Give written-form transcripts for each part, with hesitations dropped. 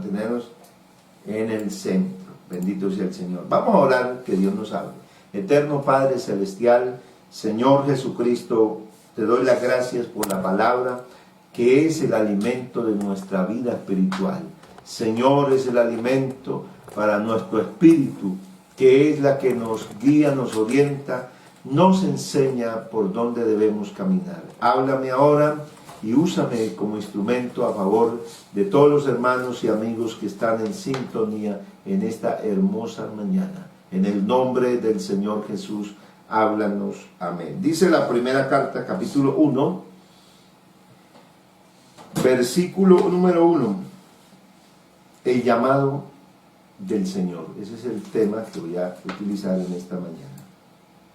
mantenernos en el centro. Bendito sea el Señor. Vamos a orar, que Dios nos hable. Eterno Padre Celestial, Señor Jesucristo, te doy las gracias por la palabra, que es el alimento de nuestra vida espiritual. Señor, es el alimento para nuestro espíritu, que es la que nos guía, nos orienta, nos enseña por dónde debemos caminar. Háblame ahora y úsame como instrumento a favor de todos los hermanos y amigos que están en sintonía en esta hermosa mañana. En el nombre del Señor Jesús, háblanos. Amén. Dice la primera carta, capítulo 1, versículo número 1. El llamado del Señor. Ese es el tema que voy a utilizar en esta mañana.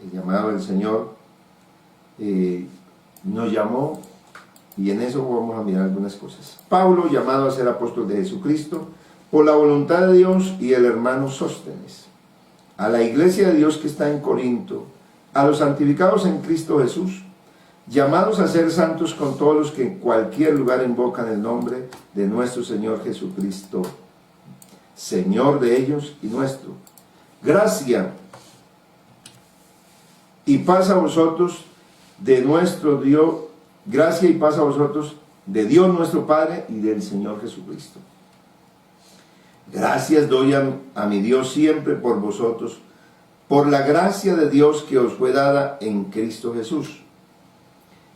El llamado del Señor nos llamó, y en eso vamos a mirar algunas cosas. Pablo, llamado a ser apóstol de Jesucristo, por la voluntad de Dios, y el hermano Sóstenes, a la iglesia de Dios que está en Corinto, a los santificados en Cristo Jesús, llamados a ser santos con todos los que en cualquier lugar invocan el nombre de nuestro Señor Jesucristo, Señor de ellos y nuestro. Gracia y paz a vosotros de nuestro Dios, gracia y paz a vosotros de Dios nuestro Padre y del Señor Jesucristo. Gracias doy a mi Dios siempre por vosotros, por la gracia de Dios que os fue dada en Cristo Jesús.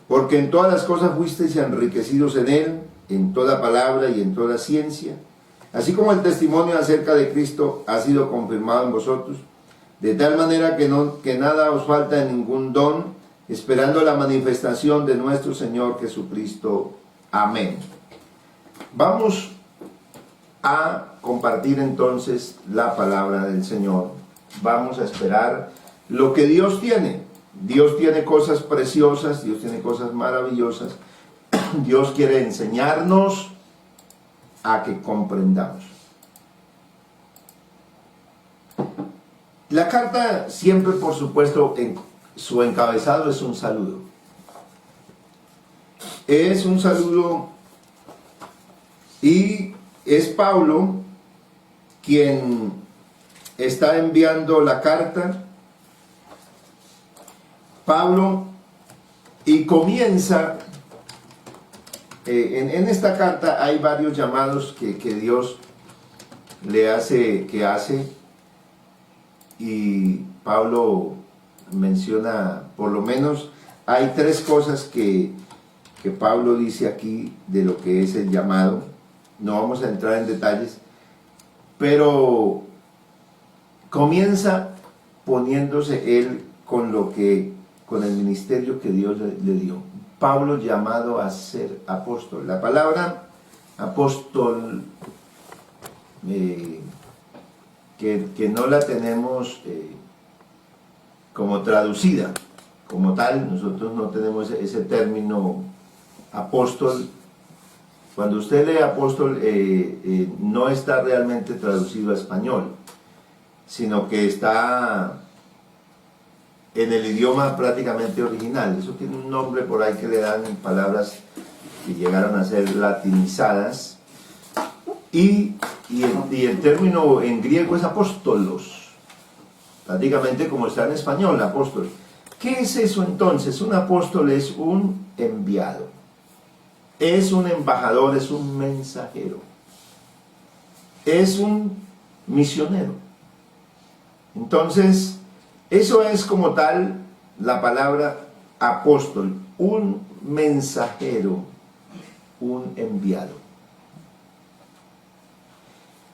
Porque en todas las cosas fuisteis enriquecidos en Él, en toda palabra y en toda ciencia, así como el testimonio acerca de Cristo ha sido confirmado en vosotros, de tal manera que nada os falta en ningún don, esperando la manifestación de nuestro Señor Jesucristo. Amén. Vamos a compartir entonces la palabra del Señor. Vamos a esperar lo que Dios tiene. Dios tiene cosas preciosas, Dios tiene cosas maravillosas. Dios quiere enseñarnos a que comprendamos. La carta siempre, por supuesto, en su encabezado es un saludo. Es un saludo y es Pablo quien está enviando la carta. Pablo, y comienza, en esta carta hay varios llamados que Dios le hace, y Pablo menciona, por lo menos, hay tres cosas que Pablo dice aquí de lo que es el llamado. No vamos a entrar en detalles, pero comienza poniéndose él con el ministerio que Dios le dio. Pablo, llamado a ser apóstol. La palabra apóstol, que no la tenemos como traducida, como tal, nosotros no tenemos ese término apóstol. Cuando usted lee apóstol, no está realmente traducido a español, sino que está en el idioma prácticamente original. Eso tiene un nombre por ahí que le dan palabras que llegaron a ser latinizadas, y el término en griego es apóstolos, prácticamente como está en español, apóstol. ¿Qué es eso entonces? Un apóstol es un enviado, es un embajador, es un mensajero, es un misionero. Entonces, eso es como tal la palabra apóstol, un mensajero, un enviado.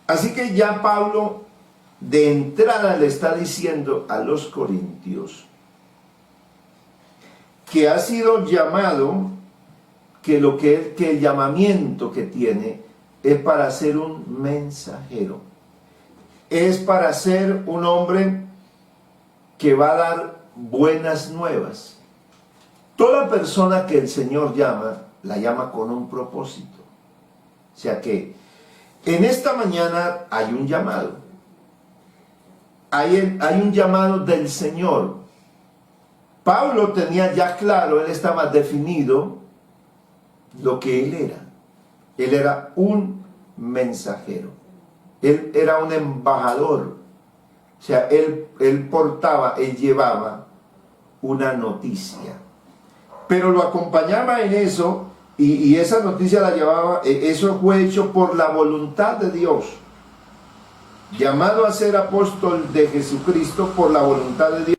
Así que ya Pablo de entrada le está diciendo a los corintios que ha sido llamado, que el llamamiento que tiene es para ser un mensajero, es para ser un hombre que va a dar buenas nuevas. Toda persona que el Señor llama, la llama con un propósito. O sea que en esta mañana hay un llamado. Hay un llamado del Señor. Pablo tenía ya claro, él estaba definido lo que él era. Él era un mensajero. Él era un embajador. O sea, él llevaba una noticia. Pero lo acompañaba en eso, y esa noticia la llevaba, eso fue hecho por la voluntad de Dios. Llamado a ser apóstol de Jesucristo por la voluntad de Dios.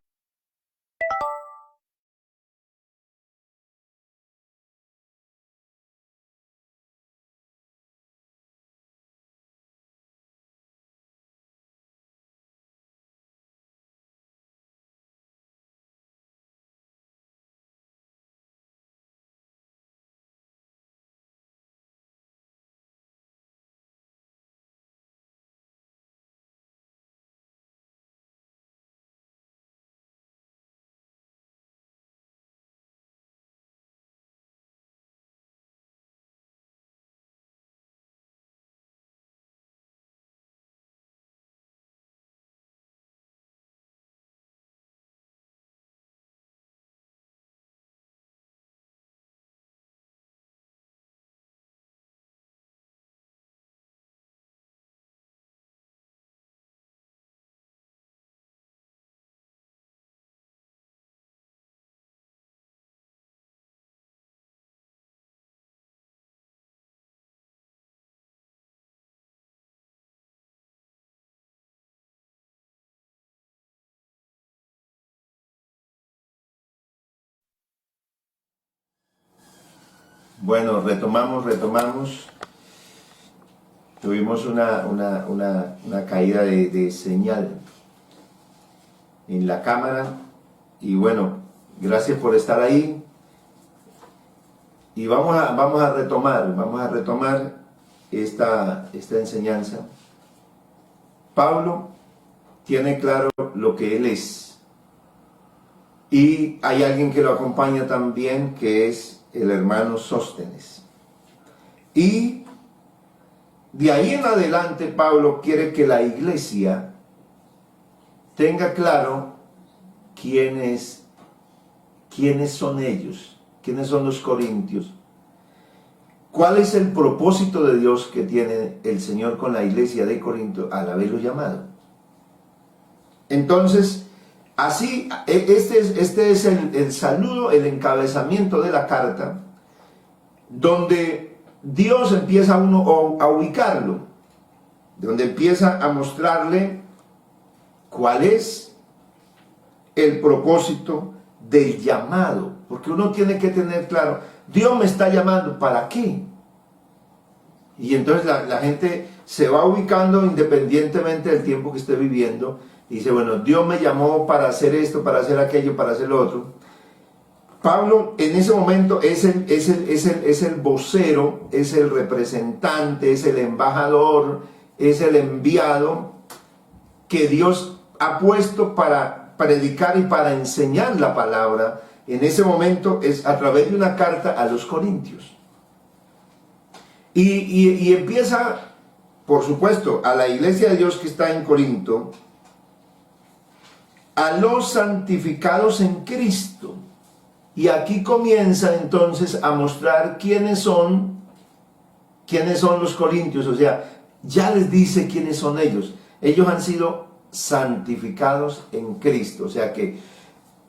Bueno, retomamos. Tuvimos una caída de señal en la cámara. Y bueno, gracias por estar ahí. Y vamos a retomar esta enseñanza. Pablo tiene claro lo que él es. Y hay alguien que lo acompaña también, que es el hermano Sóstenes. Y de ahí en adelante Pablo quiere que la iglesia tenga claro quiénes son ellos, quiénes son los corintios, cuál es el propósito de Dios que tiene el Señor con la iglesia de Corinto al haberlo llamado. Entonces, así, este es el saludo, el encabezamiento de la carta, donde Dios empieza a ubicarlo, donde empieza a mostrarle cuál es el propósito del llamado, porque uno tiene que tener claro, Dios me está llamando, ¿para qué? Y entonces la gente se va ubicando independientemente del tiempo que esté viviendo. Y dice, bueno, Dios me llamó para hacer esto, para hacer aquello, para hacer lo otro. Pablo en ese momento es el vocero, es el representante, es el embajador, es el enviado que Dios ha puesto para predicar y para enseñar la palabra. En ese momento es a través de una carta a los corintios. Y empieza, por supuesto, a la iglesia de Dios que está en Corinto, a los santificados en Cristo. Y aquí comienza entonces a mostrar quiénes son los corintios. O sea, ya les dice quiénes son ellos. Ellos han sido santificados en Cristo. O sea que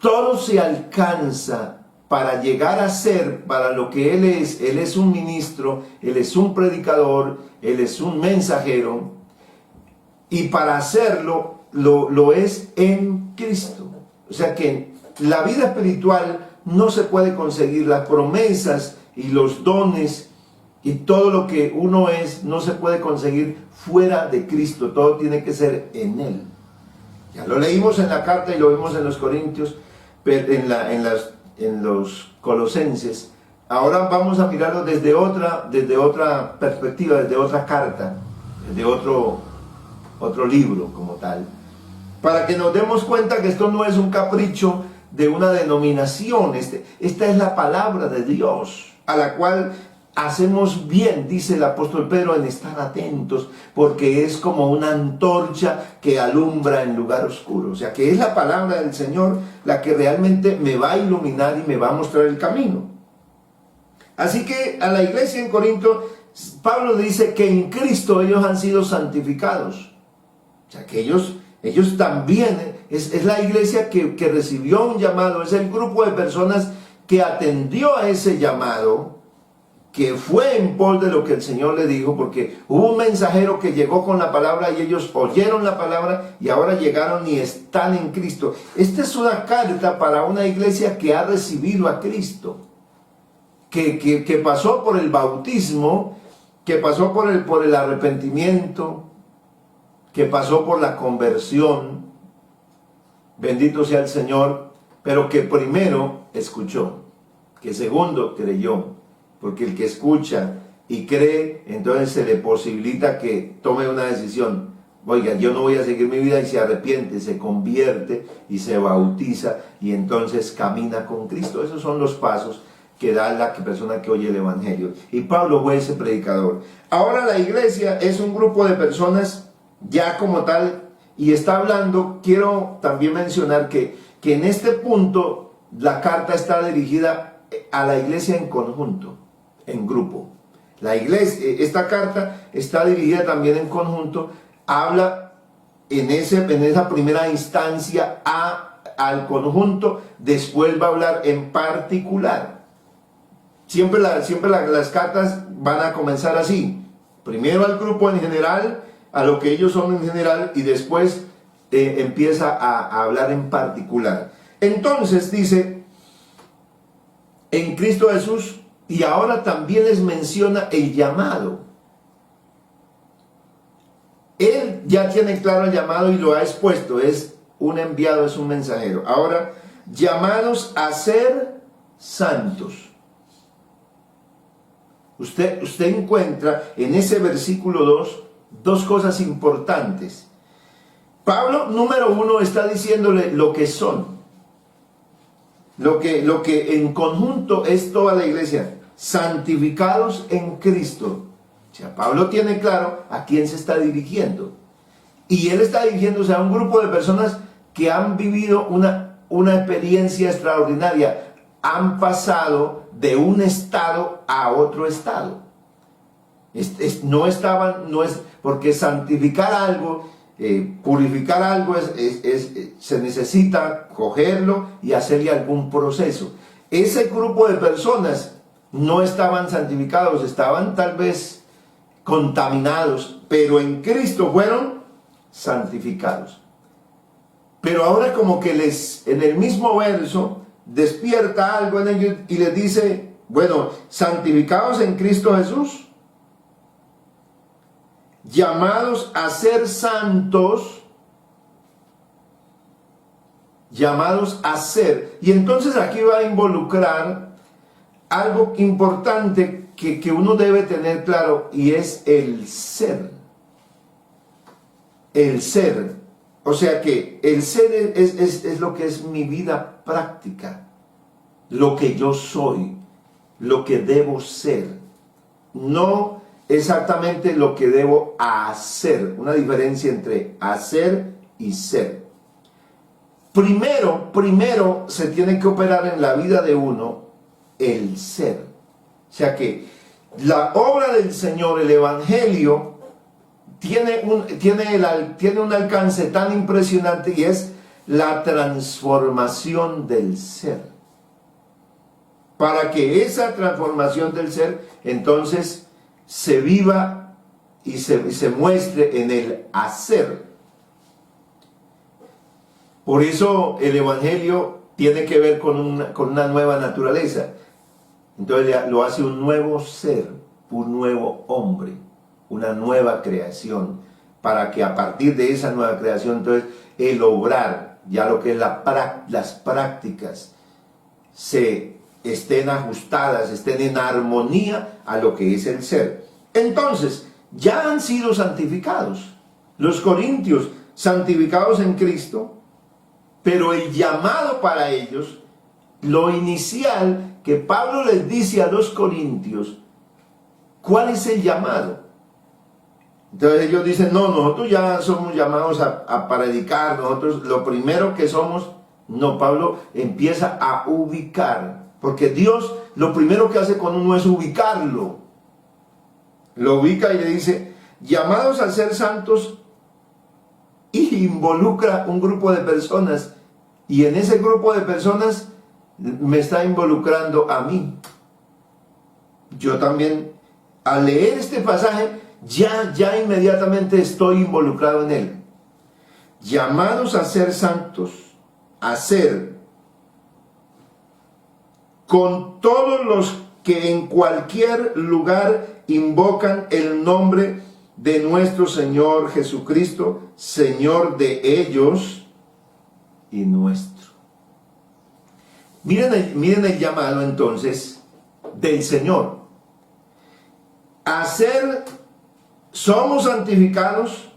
todo se alcanza para llegar a ser, para lo que Él es un ministro, Él es un predicador, Él es un mensajero, y para hacerlo lo es en Cristo. O sea que la vida espiritual no se puede conseguir, las promesas y los dones y todo lo que uno es no se puede conseguir fuera de Cristo, todo tiene que ser en Él. Ya lo leímos en la carta y lo vimos en los Corintios, en los Colosenses. Ahora vamos a mirarlo desde otra perspectiva, desde otra carta, desde otro libro como tal, para que nos demos cuenta que esto no es un capricho de una denominación. Esta es la palabra de Dios, a la cual hacemos bien, dice el apóstol Pedro, en estar atentos, porque es como una antorcha que alumbra en lugar oscuro. O sea, que es la palabra del Señor la que realmente me va a iluminar y me va a mostrar el camino. Así que a la iglesia en Corinto Pablo dice que en Cristo ellos han sido santificados. O sea, que ellos también, es la iglesia que recibió un llamado, es el grupo de personas que atendió a ese llamado, que fue en pos de lo que el Señor le dijo, porque hubo un mensajero que llegó con la palabra y ellos oyeron la palabra y ahora llegaron y están en Cristo. Esta es una carta para una iglesia que ha recibido a Cristo, que pasó por el bautismo, que pasó por el arrepentimiento, que pasó por la conversión, bendito sea el Señor, pero que primero escuchó, que segundo creyó. Porque el que escucha y cree, entonces se le posibilita que tome una decisión. Oiga, yo no voy a seguir mi vida, y se arrepiente, se convierte y se bautiza y entonces camina con Cristo. Esos son los pasos que da la persona que oye el Evangelio. Y Pablo fue ese predicador. Ahora la iglesia es un grupo de personas ya como tal, y está hablando, quiero también mencionar que en este punto la carta está dirigida a la iglesia en conjunto, en grupo. La iglesia, esta carta está dirigida también en conjunto, habla en esa primera instancia al conjunto, después va a hablar en particular. Siempre las cartas van a comenzar así, primero al grupo en general, a lo que ellos son en general, y después empieza a hablar en particular. Entonces dice, en Cristo Jesús. Y ahora también les menciona el llamado. Él ya tiene claro el llamado y lo ha expuesto. Es un enviado, es un mensajero. Ahora, llamados a ser santos. Usted encuentra en ese versículo 2 cosas importantes. Pablo, número 1, está diciéndole lo que son. Lo que en conjunto es toda la iglesia. Santificados en Cristo. O sea, Pablo tiene claro a quién se está dirigiendo. Y él está dirigiéndose a un grupo de personas que han vivido una experiencia extraordinaria. Han pasado de un estado a otro estado. No es porque santificar algo, purificar algo, se necesita cogerlo y hacerle algún proceso. Ese grupo de personas no estaban santificados, estaban tal vez contaminados, pero en Cristo fueron santificados. Pero ahora como que en el mismo verso, despierta algo en ellos y les dice, bueno, santificados en Cristo Jesús, llamados a ser santos, llamados a ser. Y entonces aquí va a involucrar algo importante que uno debe tener claro, y es el ser. El ser. O sea que el ser es lo que es mi vida práctica, lo que yo soy, lo que debo ser. No exactamente lo que debo hacer. Una diferencia entre hacer y ser. Primero se tiene que operar en la vida de uno el ser. O sea que la obra del Señor, el Evangelio, tiene un alcance tan impresionante, y es la transformación del ser. Para que esa transformación del ser entonces se viva y se muestre en el hacer. Por eso el Evangelio tiene que ver con una nueva naturaleza. Entonces lo hace un nuevo ser, un nuevo hombre, una nueva creación, para que a partir de esa nueva creación, entonces, el obrar, ya lo que es las prácticas, se estén ajustadas, estén en armonía a lo que es el ser. Entonces, ya han sido santificados. Los corintios, santificados en Cristo, pero el llamado para ellos, lo inicial que Pablo les dice a los corintios, ¿cuál es el llamado? Entonces ellos dicen, no, nosotros ya somos llamados a predicar, nosotros lo primero que somos. No, Pablo empieza a ubicar, porque Dios lo primero que hace con uno es ubicarlo. lo ubica y le dice, llamados a ser santos, y involucra un grupo de personas, y en ese grupo de personas me está involucrando a mí. Yo también, al leer este pasaje, ya inmediatamente estoy involucrado en él. Llamados a ser santos, a ser con todos los que en cualquier lugar invocan el nombre de nuestro Señor Jesucristo, Señor de ellos y nuestro. Miren el llamado entonces del Señor. A ser, somos santificados,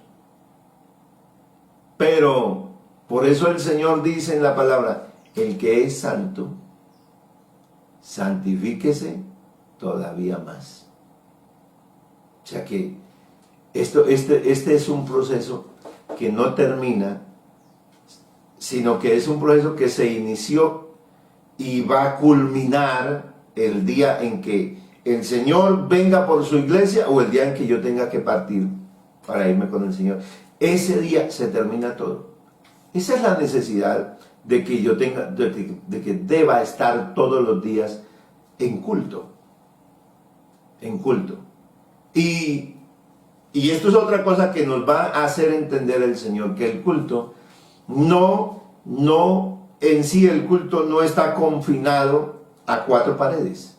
pero por eso el Señor dice en la palabra, el que es santo, santifíquese todavía más. O sea que este es un proceso que no termina, sino que es un proceso que se inició y va a culminar el día en que el Señor venga por su iglesia o el día en que yo tenga que partir para irme con el Señor. Ese día se termina todo. Esa es la necesidad de que yo tenga, de que deba estar todos los días en culto. En culto. Y esto es otra cosa que nos va a hacer entender el Señor, que el culto no en sí, el culto no está confinado a cuatro paredes,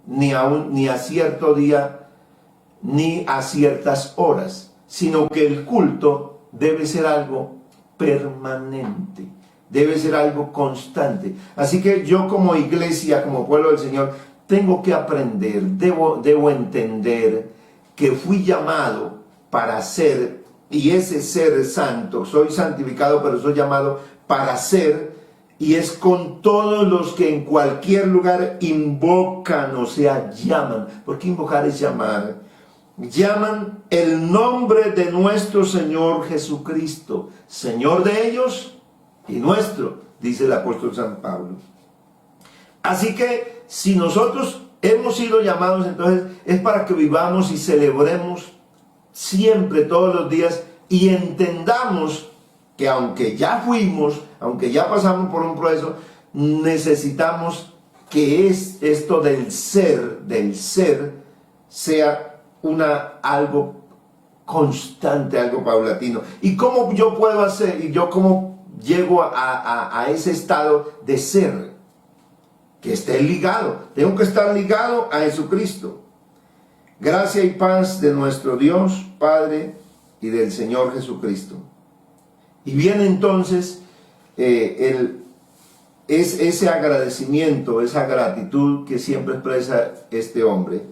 ni a cierto día, ni a ciertas horas, sino que el culto debe ser algo permanente, debe ser algo constante. Así que yo como iglesia, como pueblo del Señor, tengo que aprender, debo entender que fui llamado para ser, y ese ser santo, soy santificado, pero soy llamado para ser, y es con todos los que en cualquier lugar invocan, o sea, llaman, porque invocar es llamar, llaman el nombre de nuestro Señor Jesucristo, Señor de ellos y nuestro, dice el apóstol San Pablo. Así que si nosotros hemos sido llamados, entonces es para que vivamos y celebremos siempre, todos los días, y entendamos que aunque ya fuimos, aunque ya pasamos por un proceso, necesitamos que esto del ser sea algo constante, algo paulatino. ¿Y cómo yo puedo hacer, y yo cómo llego a ese estado de ser? Que esté ligado, tengo que estar ligado a Jesucristo. Gracia y paz de nuestro Dios, Padre, y del Señor Jesucristo. Y viene entonces ese agradecimiento, esa gratitud que siempre expresa este hombre,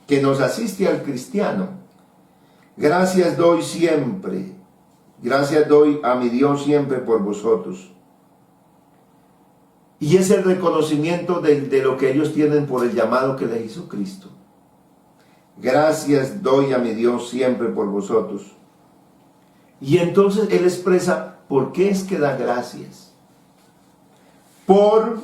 que nos asiste al cristiano. Gracias doy siempre, gracias doy a mi Dios siempre por vosotros. Y es el reconocimiento de lo que ellos tienen por el llamado que les hizo Cristo. Gracias doy a mi Dios siempre por vosotros. Y entonces él expresa por qué es que da gracias. Por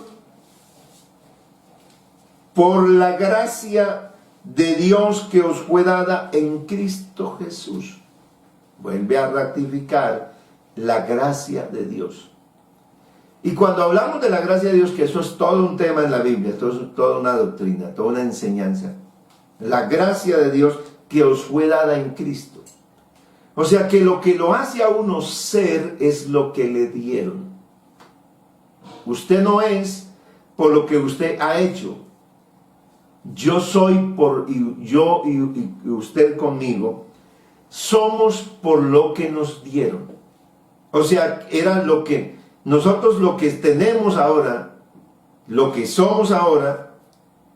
la gracia de Dios que os fue dada en Cristo Jesús. Vuelve a ratificar la gracia de Dios. Y cuando hablamos de la gracia de Dios, que eso es todo un tema en la Biblia, esto es toda una doctrina, toda una enseñanza. La gracia de Dios que os fue dada en Cristo. O sea que lo hace a uno ser es lo que le dieron. Usted no es por lo que usted ha hecho. Yo soy yo y usted conmigo, somos por lo que nos dieron. O sea, era lo que nosotros, lo que tenemos ahora, lo que somos ahora,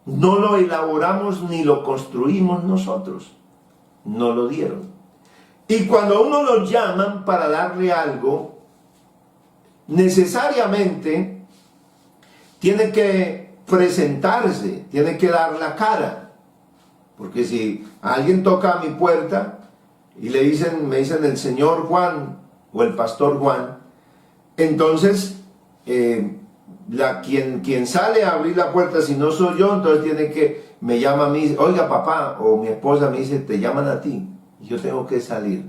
no lo elaboramos ni lo construimos nosotros, nos lo dieron. Y cuando a uno lo llaman para darle algo, necesariamente tiene que presentarse, tiene que dar la cara. Porque si alguien toca a mi puerta y me dicen el señor Juan o el pastor Juan, entonces quien sale a abrir la puerta, si no soy yo, entonces tiene que me llama a mí, oiga papá, o mi esposa me dice, te llaman a ti, y yo tengo que salir.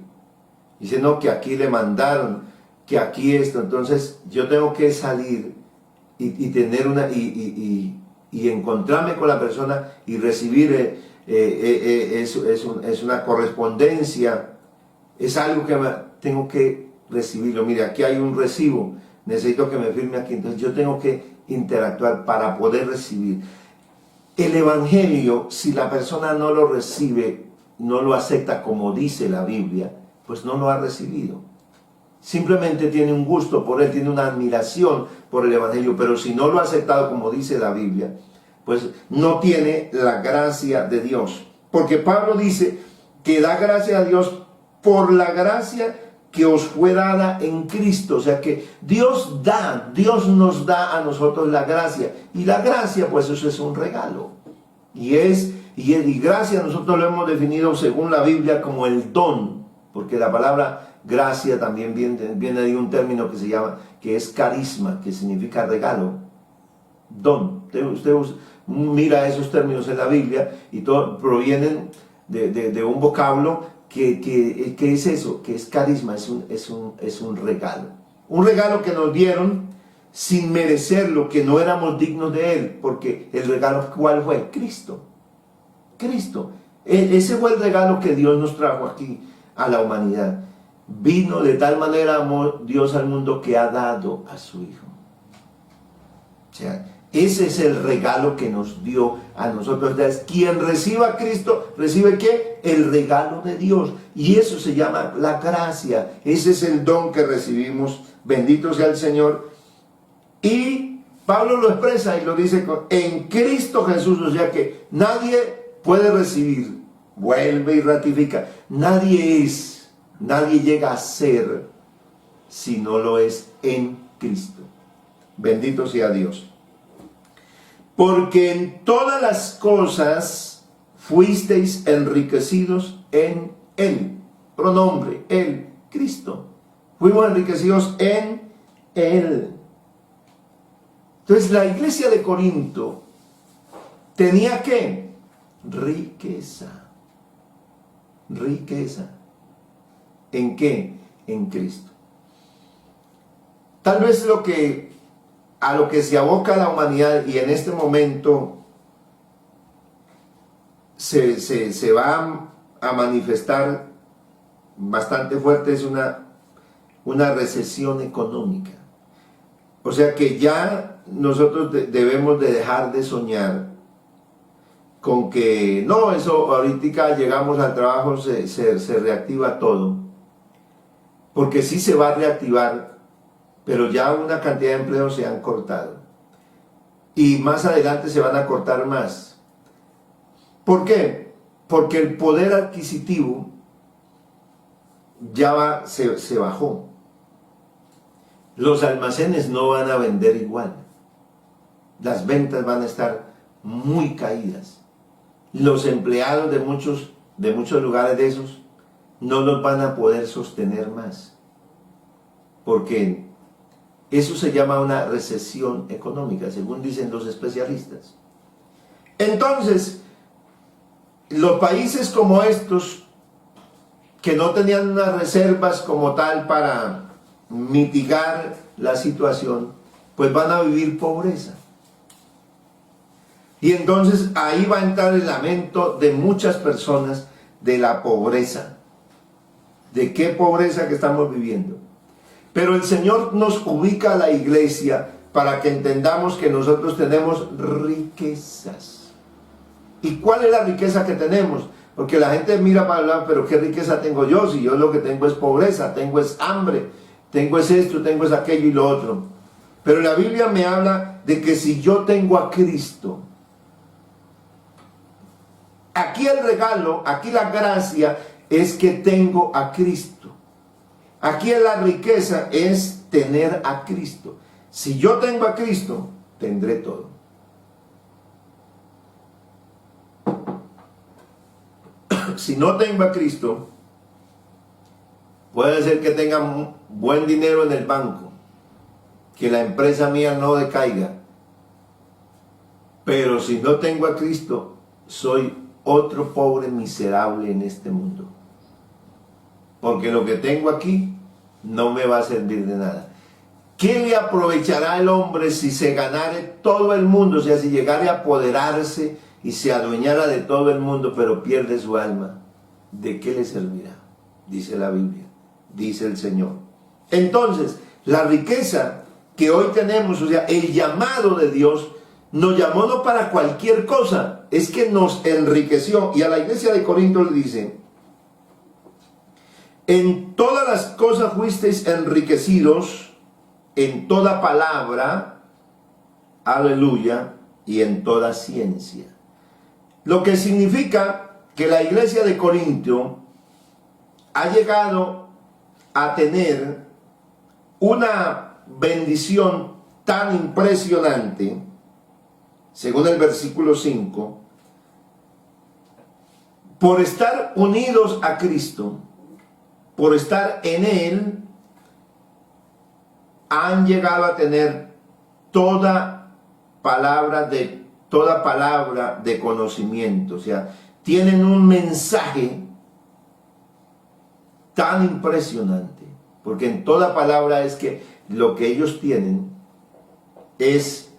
Dice, no, que aquí le mandaron, que aquí esto, entonces yo tengo que salir y tener una, y encontrarme con la persona y recibir, es una correspondencia, es algo que tengo que recibirlo. Mire, aquí hay un recibo, necesito que me firme aquí, entonces yo tengo que interactuar para poder recibir. El Evangelio, si la persona no lo recibe, no lo acepta como dice la Biblia, pues no lo ha recibido. Simplemente tiene un gusto por él, tiene una admiración por el Evangelio, pero si no lo ha aceptado como dice la Biblia, pues no tiene la gracia de Dios. Porque Pablo dice que da gracia a Dios por la gracia que os fue dada en Cristo. O sea que Dios nos da a nosotros la gracia. Y la gracia, pues eso es un regalo. Y gracia nosotros lo hemos definido según la Biblia como el don. Porque la palabra gracia también viene de un término que se llama, que es carisma, que significa regalo. Don. Usted mira esos términos en la Biblia y todos provienen de un vocablo que es eso, que es carisma, es un regalo. Un regalo que nos dieron sin merecerlo, que no éramos dignos de él, porque el regalo, ¿cuál fue? Cristo. Cristo. Ese fue el regalo que Dios nos trajo aquí a la humanidad. Vino de tal manera amor Dios al mundo que ha dado a su Hijo. O sea, ese es el regalo que nos dio a nosotros. Quien reciba a Cristo, ¿recibe qué? El regalo de Dios. Y eso se llama la gracia. Ese es el don que recibimos. Bendito sea el Señor. Y Pablo lo expresa y lo dice en Cristo Jesús. O sea que nadie puede recibir. Vuelve y ratifica. Nadie llega a ser si no lo es en Cristo. Bendito sea Dios. Porque en todas las cosas fuisteis enriquecidos en Él. Pronombre, Él, Cristo. Fuimos enriquecidos en Él. Entonces la iglesia de Corinto tenía ¿qué? Riqueza. Riqueza. ¿En qué? En Cristo. Tal vez a lo que se aboca la humanidad y en este momento se va a manifestar bastante fuerte es una recesión económica. O sea que ya nosotros debemos de dejar de soñar con que no, eso ahorita llegamos al trabajo, se reactiva todo. Porque sí se va a reactivar, pero ya una cantidad de empleos se han cortado. Y más adelante se van a cortar más. ¿Por qué? Porque el poder adquisitivo ya se bajó. Los almacenes no van a vender igual. Las ventas van a estar muy caídas. Los empleados de muchos lugares de esos no los van a poder sostener más. Porque eso se llama una recesión económica, según dicen los especialistas. Entonces, los países como estos, que no tenían unas reservas como tal para mitigar la situación, pues van a vivir pobreza. Y entonces ahí va a entrar el lamento de muchas personas de la pobreza. ¿De qué pobreza que estamos viviendo? Pero el Señor nos ubica a la iglesia para que entendamos que nosotros tenemos riquezas. ¿Y cuál es la riqueza que tenemos? Porque la gente mira para hablar, pero ¿qué riqueza tengo yo? Si yo lo que tengo es pobreza, tengo es hambre, tengo es esto, tengo es aquello y lo otro. Pero la Biblia me habla de que si yo tengo a Cristo, aquí el regalo, aquí la gracia es que tengo a Cristo. Aquí la riqueza es tener a Cristo. Si yo tengo a Cristo, tendré todo. Si no tengo a Cristo, puede ser que tenga buen dinero en el banco, que la empresa mía no decaiga. Pero si no tengo a Cristo, soy otro pobre miserable en este mundo. Porque lo que tengo aquí no me va a servir de nada. ¿Qué le aprovechará el hombre si se ganare todo el mundo? O sea, si llegare a apoderarse y se adueñara de todo el mundo, pero pierde su alma. ¿De qué le servirá? Dice la Biblia, dice el Señor. Entonces, la riqueza que hoy tenemos, o sea, el llamado de Dios, nos llamó no para cualquier cosa, es que nos enriqueció. Y a la iglesia de Corinto le dice: en todas las cosas fuisteis enriquecidos, en toda palabra, aleluya, y en toda ciencia. Lo que significa que la iglesia de Corinto ha llegado a tener una bendición tan impresionante, según el versículo 5, por estar unidos a Cristo, por estar en Él, han llegado a tener toda palabra de conocimiento. O sea, tienen un mensaje tan impresionante, porque en toda palabra es que lo que ellos tienen es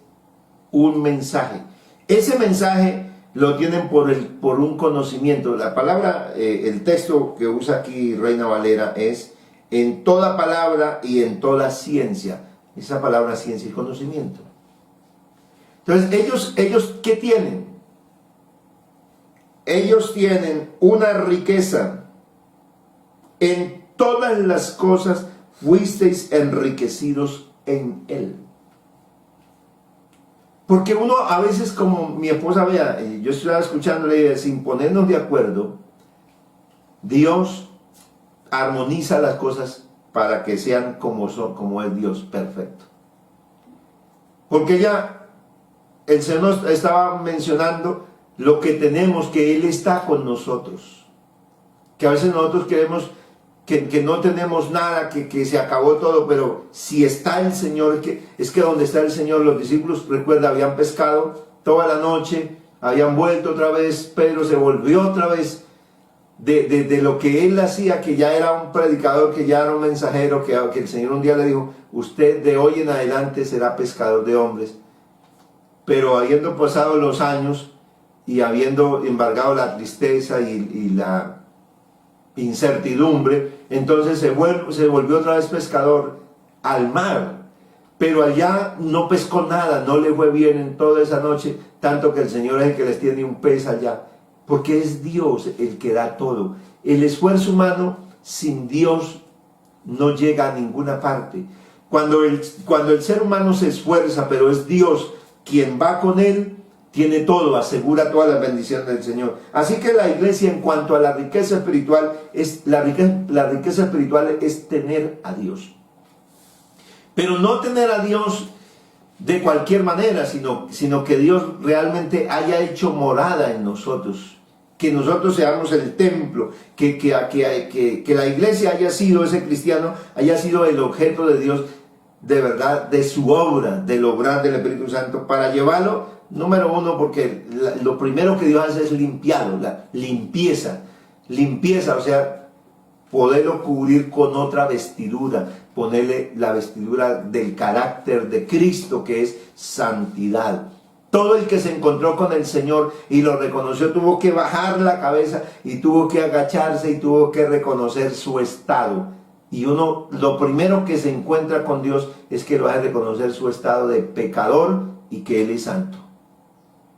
un mensaje. Ese mensaje lo tienen por un conocimiento. La palabra, el texto que usa aquí Reina Valera es: en toda palabra y en toda ciencia. Esa palabra ciencia y conocimiento. Entonces, ellos ¿qué tienen? Ellos tienen una riqueza. En todas las cosas fuisteis enriquecidos en Él. Porque uno a veces, como mi esposa, vea, yo estaba escuchándole, sin ponernos de acuerdo, Dios armoniza las cosas para que sean como son, como es Dios, perfecto. Porque ya el Señor estaba mencionando lo que tenemos, que Él está con nosotros. Que a veces nosotros creemos que no tenemos nada, que se acabó todo, pero si está el Señor, es que donde está el Señor, los discípulos, recuerda, habían pescado toda la noche, habían vuelto otra vez, Pedro se volvió otra vez de lo que él hacía, que ya era un predicador, que ya era un mensajero, que el Señor un día le dijo: usted de hoy en adelante será pescador de hombres. Pero habiendo pasado los años y habiendo embargado la tristeza y la incertidumbre, entonces se volvió otra vez pescador al mar. Pero allá no pescó nada, no le fue bien en toda esa noche, tanto que el Señor es el que les tiene un pez allá. Porque es Dios el que da todo. El esfuerzo humano sin Dios no llega a ninguna parte. Cuando el ser humano se esfuerza, pero es Dios quien va con él, tiene todo, asegura todas las bendiciones del Señor. Así que la iglesia, en cuanto a la riqueza espiritual, la riqueza espiritual es tener a Dios. Pero no tener a Dios de cualquier manera, sino que Dios realmente haya hecho morada en nosotros. Que nosotros seamos el templo, que la iglesia haya sido, ese cristiano haya sido el objeto de Dios, de verdad, de su obra, del obrar del Espíritu Santo, para llevarlo, número uno, porque lo primero que Dios hace es limpiarlo, la limpieza, o sea, poderlo cubrir con otra vestidura, ponerle la vestidura del carácter de Cristo, que es santidad. Todo el que se encontró con el Señor y lo reconoció tuvo que bajar la cabeza y tuvo que agacharse y tuvo que reconocer su estado. Y uno, lo primero que se encuentra con Dios es que lo hace reconocer su estado de pecador y que Él es santo.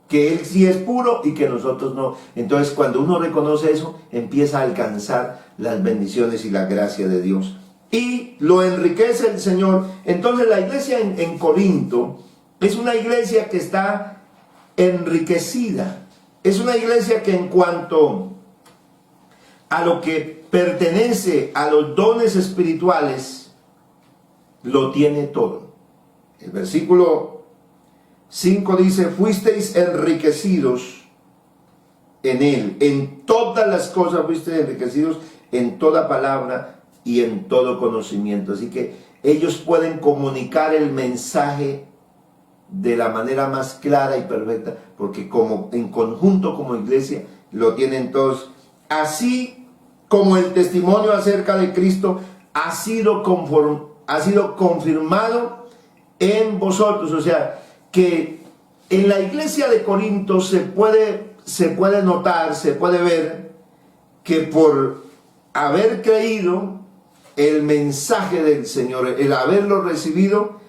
Que Él sí es puro y que nosotros no. Entonces, cuando uno reconoce eso, empieza a alcanzar las bendiciones y la gracia de Dios. Y lo enriquece el Señor. Entonces, la iglesia en Corinto es una iglesia que está enriquecida. Es una iglesia que, en cuanto a lo que pertenece a los dones espirituales, lo tiene todo. El versículo 5 dice: fuisteis enriquecidos en Él. En todas las cosas fuisteis enriquecidos, en toda palabra y en todo conocimiento. Así que ellos pueden comunicar el mensaje de la manera más clara y perfecta, porque como en conjunto como iglesia lo tienen todos, así como el testimonio acerca de Cristo ha sido confirmado en vosotros. O sea, que en la iglesia de Corinto se puede notar, se puede ver que por haber creído el mensaje del Señor, el haberlo recibido,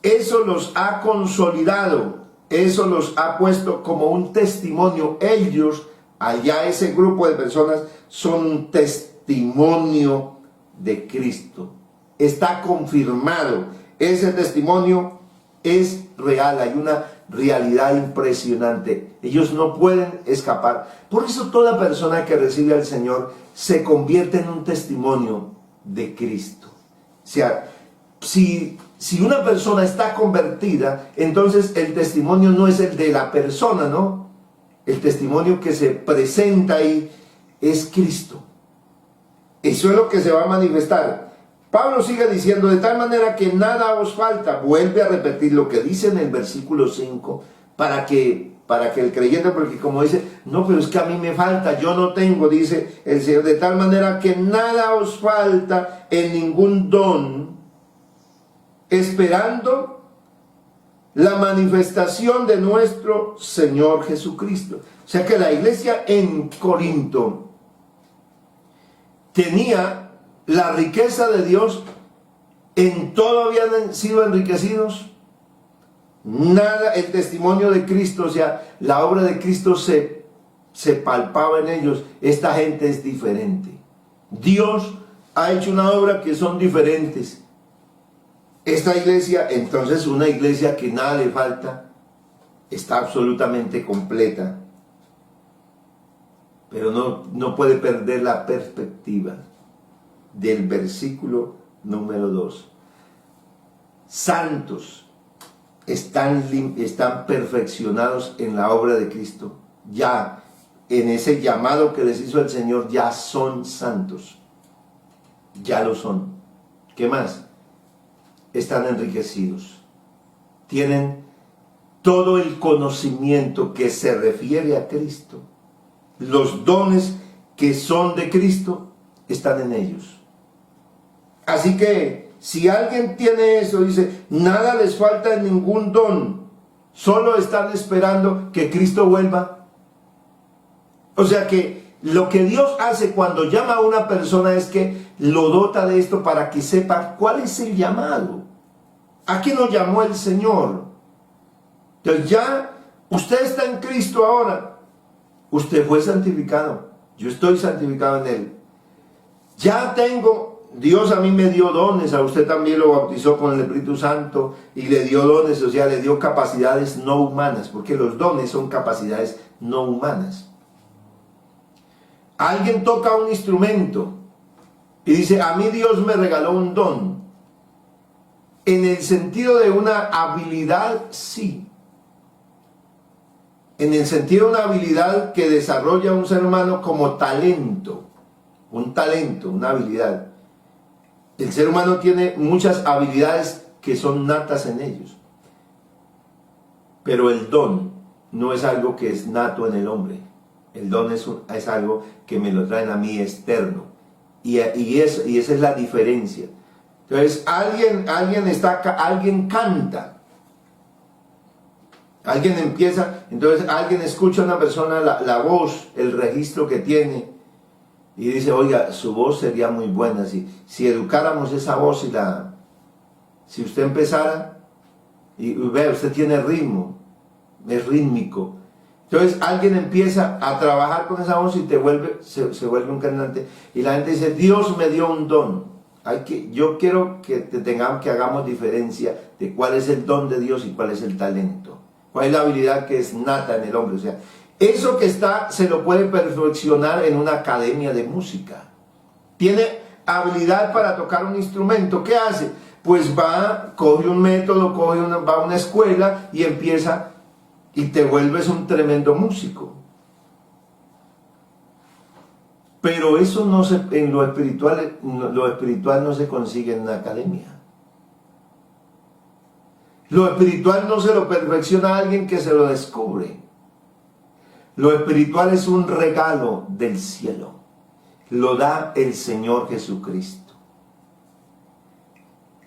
eso los ha consolidado, eso los ha puesto como un testimonio. Ellos, allá ese grupo de personas, son un testimonio de Cristo. Está confirmado. Ese testimonio es real. Hay una realidad impresionante. Ellos no pueden escapar. Por eso toda persona que recibe al Señor se convierte en un testimonio de Cristo. O sea, si una persona está convertida, entonces el testimonio no es el de la persona, ¿no? El testimonio que se presenta ahí es Cristo. Eso es lo que se va a manifestar. Pablo sigue diciendo, de tal manera que nada os falta. Vuelve a repetir lo que dice en el versículo 5, para que el creyente, porque como dice, no, pero es que a mí me falta, yo no tengo, dice el Señor, de tal manera que nada os falta en ningún don, esperando la manifestación de nuestro Señor Jesucristo. O sea que la iglesia en Corinto tenía la riqueza de Dios, en todo habían sido enriquecidos. Nada, el testimonio de Cristo, o sea, la obra de Cristo se palpaba en ellos. Esta gente es diferente. Dios ha hecho una obra que son diferentes. Esta iglesia, entonces, una iglesia que nada le falta, está absolutamente completa. Pero no puede perder la perspectiva del versículo número 2. Santos están perfeccionados en la obra de Cristo. Ya en ese llamado que les hizo el Señor, ya son santos. Ya lo son. ¿Qué más? Están enriquecidos. Tienen todo el conocimiento que se refiere a Cristo. Los dones que son de Cristo están en ellos. Así que si alguien tiene eso, dice, nada les falta en ningún don, solo están esperando que Cristo vuelva. O sea que lo que Dios hace cuando llama a una persona es que lo dota de esto para que sepa cuál es el llamado. ¿A qué nos llamó el Señor? Entonces ya usted está en Cristo ahora. Usted fue santificado. Yo estoy santificado en Él. Ya tengo, Dios a mí me dio dones, a usted también lo bautizó con el Espíritu Santo y le dio dones, o sea, le dio capacidades no humanas, porque los dones son capacidades no humanas. Alguien toca un instrumento y dice, a mí Dios me regaló un don. En el sentido de una habilidad, sí. En el sentido de una habilidad que desarrolla un ser humano como talento. Un talento, una habilidad. El ser humano tiene muchas habilidades que son natas en ellos. Pero el don no es algo que es nato en el hombre. El don es algo que me lo traen a mí externo. Y esa es la diferencia. Entonces, alguien canta. Alguien empieza, entonces alguien escucha a una persona la voz, el registro que tiene, y dice, oiga, su voz sería muy buena si educáramos esa voz si usted empezara, y vea, usted tiene ritmo, es rítmico. Entonces alguien empieza a trabajar con esa voz y se vuelve un cantante, y la gente dice, Dios me dio un don. Yo quiero que hagamos diferencia de cuál es el don de Dios y cuál es el talento. ¿Cuál es la habilidad que es nata en el hombre? O sea, eso que se lo puede perfeccionar en una academia de música. Tiene habilidad para tocar un instrumento. ¿Qué hace? Pues coge un método, va a una escuela y empieza, y te vuelves un tremendo músico. Pero eso en lo espiritual no se consigue en una academia. Lo espiritual no se lo perfecciona a alguien que se lo descubre. Lo espiritual es un regalo del cielo. Lo da el Señor Jesucristo.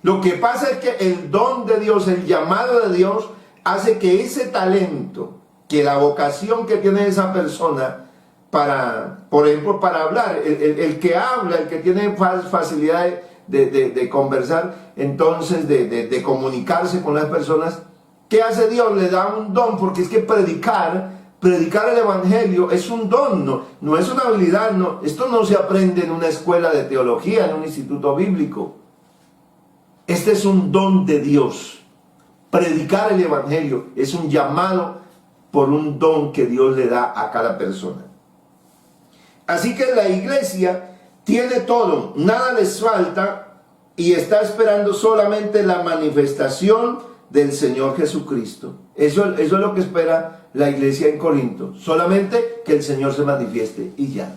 Lo que pasa es que el don de Dios, el llamado de Dios, hace que ese talento, que la vocación que tiene esa persona para, por ejemplo, para hablar, el que habla, el que tiene facilidad de conversar, entonces de comunicarse con las personas, ¿qué hace Dios? Le da un don, porque es que predicar el evangelio es un don, no es una habilidad, no, esto no se aprende en una escuela de teología, en un instituto bíblico. Este es un don de Dios. Predicar el evangelio es un llamado por un don que Dios le da a cada persona. Así que la iglesia tiene todo, nada les falta y está esperando solamente la manifestación del Señor Jesucristo. Eso es lo que espera la iglesia en Corinto, solamente que el Señor se manifieste y ya.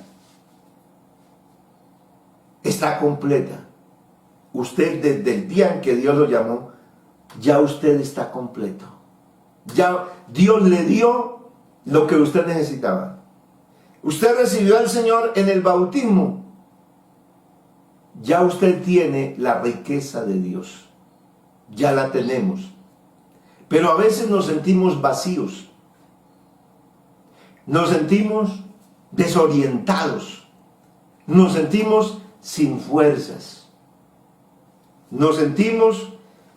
Está completa. Usted desde el día en que Dios lo llamó, ya usted está completo. Ya Dios le dio lo que usted necesitaba. Usted recibió al Señor en el bautismo. Ya usted tiene la riqueza de Dios. Ya la tenemos. Pero a veces nos sentimos vacíos. Nos sentimos desorientados. Nos sentimos sin fuerzas. Nos sentimos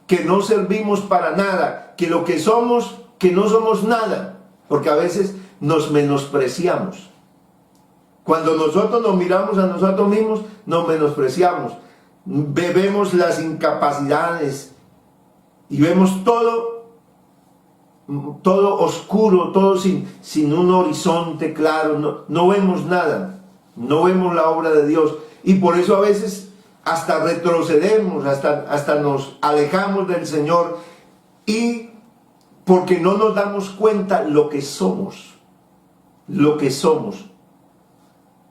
que no servimos para nada, que lo que somos, que no somos nada, porque a veces nos menospreciamos. Cuando nosotros nos miramos a nosotros mismos, nos menospreciamos, vemos las incapacidades y vemos todo oscuro, todo sin un horizonte claro, no vemos nada, no vemos la obra de Dios, y por eso a veces hasta retrocedemos, hasta nos alejamos del Señor, y porque no nos damos cuenta lo que somos.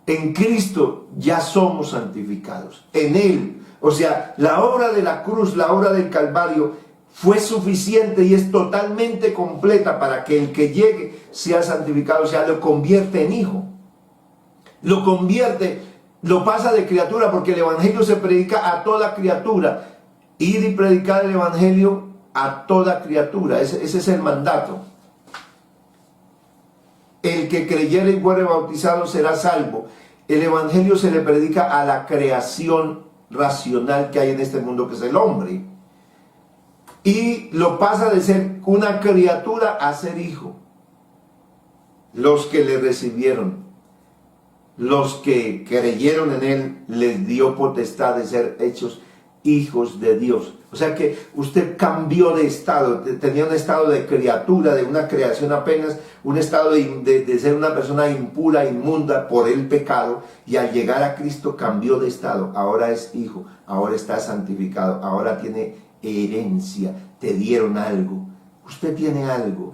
En Cristo ya somos santificados, en Él. O sea, la obra de la cruz, la obra del Calvario, fue suficiente y es totalmente completa para que el que llegue sea santificado, o sea, lo convierte en hijo. Lo pasa de criatura, porque el evangelio se predica a toda criatura. Ir y predicar el evangelio a toda criatura, ese es el mandato. El que creyere y fuere bautizado será salvo. El evangelio se le predica a la creación racional que hay en este mundo, que es el hombre. Y lo pasa de ser una criatura a ser hijo. Los que le recibieron, los que creyeron en Él, les dio potestad de ser hechos hijos de Dios. O sea que usted cambió de estado, tenía un estado de criatura, de una creación apenas, un estado de ser una persona impura, inmunda por el pecado, y al llegar a Cristo cambió de estado. Ahora es hijo, ahora está santificado, ahora tiene herencia, te dieron algo. Usted tiene algo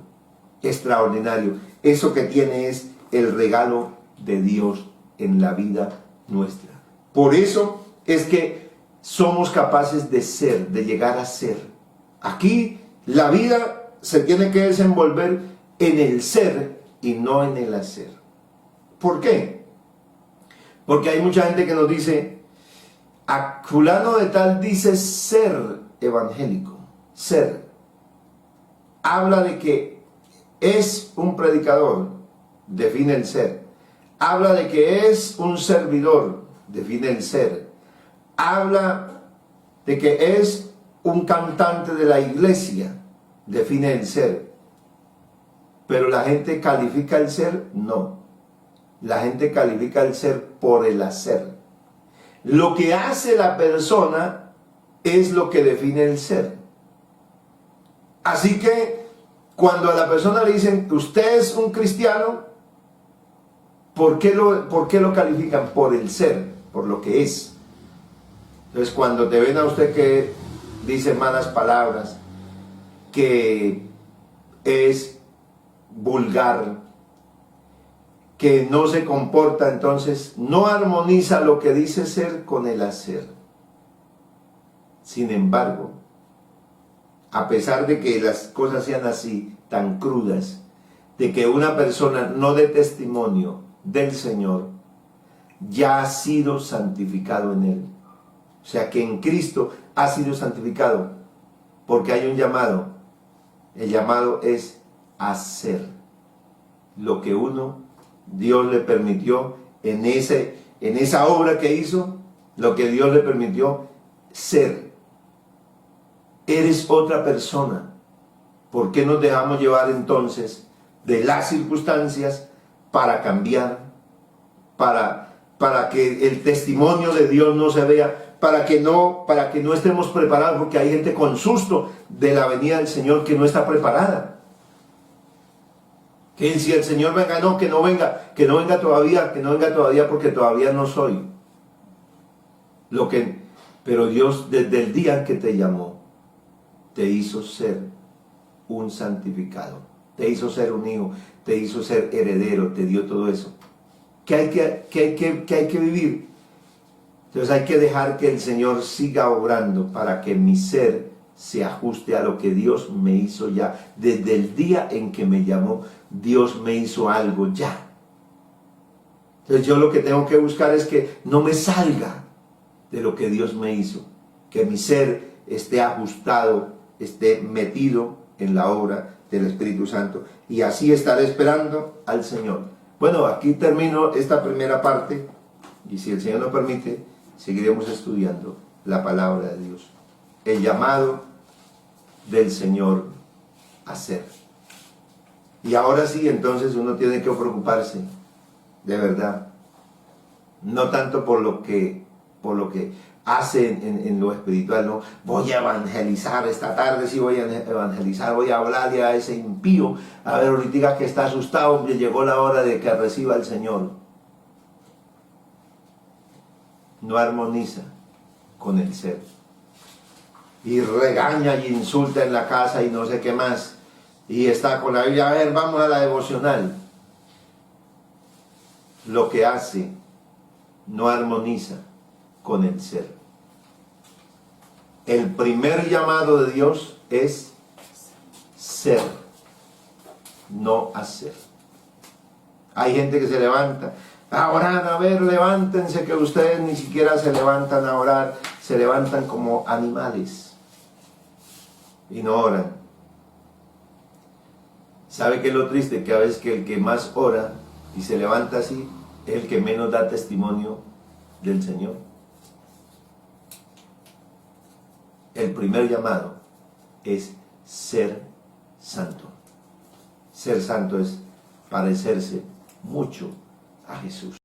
extraordinario. Eso que tiene es el regalo de Dios en la vida nuestra. Por eso es que somos capaces de ser, de llegar a ser. Aquí la vida se tiene que desenvolver en el ser y no en el hacer. ¿Por qué? Porque hay mucha gente que nos dice, a fulano de tal dice ser evangélico, ser. Habla de que es un predicador, define el ser. Habla de que es un servidor, define el ser. Habla de que es un cantante de la iglesia, define el ser. Pero la gente califica el ser, no. La gente califica el ser por el hacer. Lo que hace la persona es lo que define el ser. Así que cuando a la persona le dicen, usted es un cristiano, ¿por qué lo califican? Por el ser, por lo que es. Entonces, cuando te ven a usted que dice malas palabras, que es vulgar, que no se comporta, entonces no armoniza lo que dice ser con el hacer. Sin embargo, a pesar de que las cosas sean así, tan crudas, de que una persona no dé testimonio del Señor, ya ha sido santificado en Él. O sea que en Cristo ha sido santificado, porque hay un llamado. El llamado es hacer lo que Dios le permitió en esa obra que hizo, lo que Dios le permitió ser. Eres otra persona. ¿Por qué nos dejamos llevar entonces de las circunstancias para cambiar, para que el testimonio de Dios no se vea, para que no estemos preparados? Porque hay gente con susto de la venida del Señor que no está preparada. Que si el Señor venga, no, que no venga todavía porque todavía no soy. Pero Dios desde el día en que te llamó, te hizo ser un santificado, te hizo ser un hijo, te hizo ser heredero, te dio todo eso. ¿Qué hay que vivir? Entonces hay que dejar que el Señor siga obrando para que mi ser se ajuste a lo que Dios me hizo ya. Desde el día en que me llamó, Dios me hizo algo ya. Entonces yo lo que tengo que buscar es que no me salga de lo que Dios me hizo, que mi ser esté ajustado, esté metido en la obra del Espíritu Santo, y así estaré esperando al Señor. Bueno, aquí termino esta primera parte, y si el Señor nos permite, seguiremos estudiando la palabra de Dios. El llamado del Señor a ser. Y ahora sí, entonces uno tiene que preocuparse, de verdad, no tanto por lo que hace en lo espiritual, no, voy a evangelizar esta tarde, sí voy a evangelizar, voy a hablarle a ese impío, a ver ahorita que está asustado, que llegó la hora de que reciba al Señor. No armoniza con el ser. Y regaña y insulta en la casa y no sé qué más. Y está con la Biblia, a ver, vamos a la devocional. Lo que hace no armoniza con el ser. El primer llamado de Dios es ser, no hacer. Hay gente que se levanta a orar, a ver, levántense, que ustedes ni siquiera se levantan a orar, se levantan como animales y no oran. ¿Sabe qué es lo triste? Que a veces que el que más ora y se levanta así es el que menos da testimonio del Señor. El primer llamado es ser santo. Ser santo es parecerse mucho a Jesús.